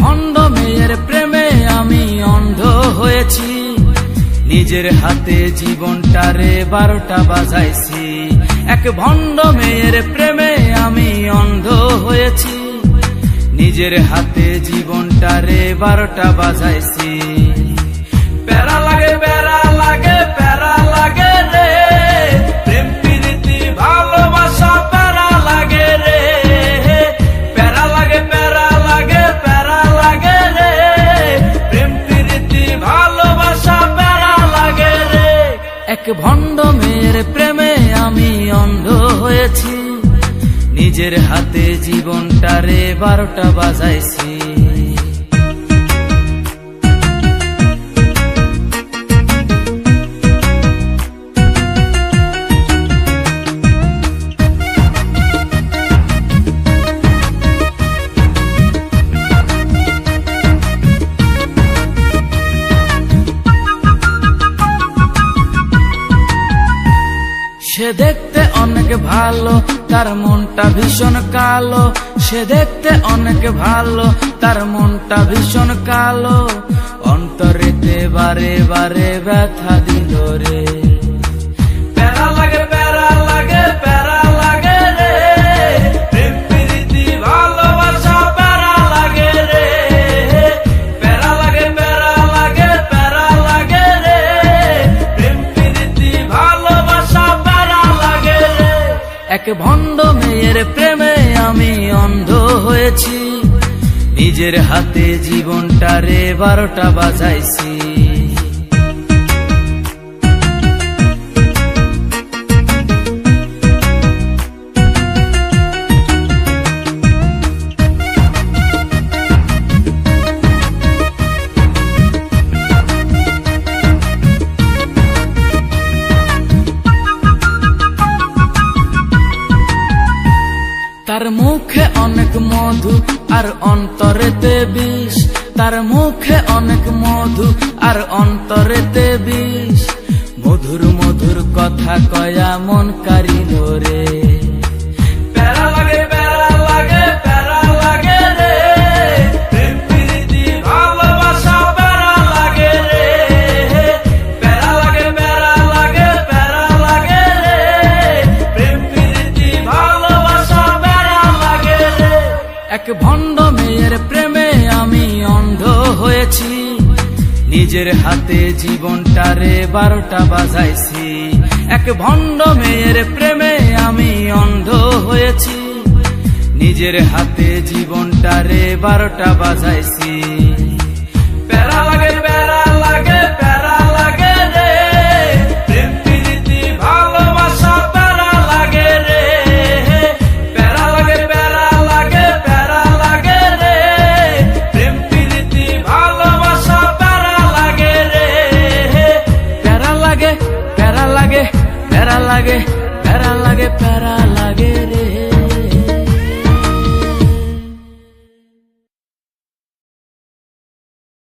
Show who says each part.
Speaker 1: ভণ্ড মেয়ের প্রেমে আমি অন্ধ হয়েছি, নিজের হাতে জীবনটারে 12টা বাজাইছি। এক ভণ্ড মেয়ের প্রেমে আমি অন্ধ হয়েছি, নিজের হাতে জীবনটারে 12টা বাজাইছি। প্যারা লাগে প্যারা লাগে প্যারা লাগে রে, প্রেম প্রীতি ভালোবাসা প্যারা লাগে রে। প্যারা লাগে প্যারা লাগে প্যারা লাগে রে, প্রেম প্রীতি ভালোবাসা প্যারা লাগে রে। এক ভণ্ড মেয়ের প্রেমে আমি অন্ধ হয়েছি, নিজের হাতে জীবনটারে 12টা বাজাইছি। সে দেখতে অনেক ভালো, তার মনটা ভীষণ কালো। সে দেখতে অনেক ভালো, তার মনটা ভীষণ কালো। অন্তরেতে বারে বারে ব্যথা দিল রে। প্যারা লাগে প্যারা লাগে প্যারা লাগে রে, প্রেম প্রীতি ভালোবাসা প্যারা লাগে রে। প্যারা লাগে প্যারা লাগে প্যারা লাগে রে, প্রেম প্রীতি ভালোবাসা প্যারা লাগে রে। এক ভণ্ড মেয়ের প্রেমে আমি অন্ধ হয়েছি, নিজের হাতে জীবনটারে 12টা বাজাইছি। তার মুখে অনেক মধু আর অন্তরেতে বিষ। তার মুখে অনেক মধু আর অন্তরেতে বিষ। মধুর মধুর কথা কয়া মন কারিল রে। প্যারা লাগে প্যারা লাগে প্যারা লাগে রে, প্রেম প্রীতি ভালোবাসা প্যারা লাগে রে। প্যারা লাগে প্যারা লাগে প্যারা লাগে রে, প্রেম প্রীতি ভালোবাসা প্যারা লাগে রে। এক ভণ্ড মেয়ের প্রেমে আমি অন্ধ হয়েছি, নিজের হাতে জীবনটারে 12টা বাজাইছি। এক ভণ্ড মেয়ের প্রেমে আমি অন্ধ হয়েছি, নিজের হাতে জীবনটারে 12টা বাজাইছি। প্যারা লাগে প্যারা লাগে প্যারা লাগে রে, প্রেম প্রীতি ভালোবাসা প্যারা লাগে রে। প্যারা লাগে প্যারা লাগে প্যারা লাগে রে, প্রেম প্রীতি ভালোবাসা প্যারা লাগে রে। প্যারা লাগে প্যারা লাগে প্যারা লাগে প্যারা লাগে প্যারা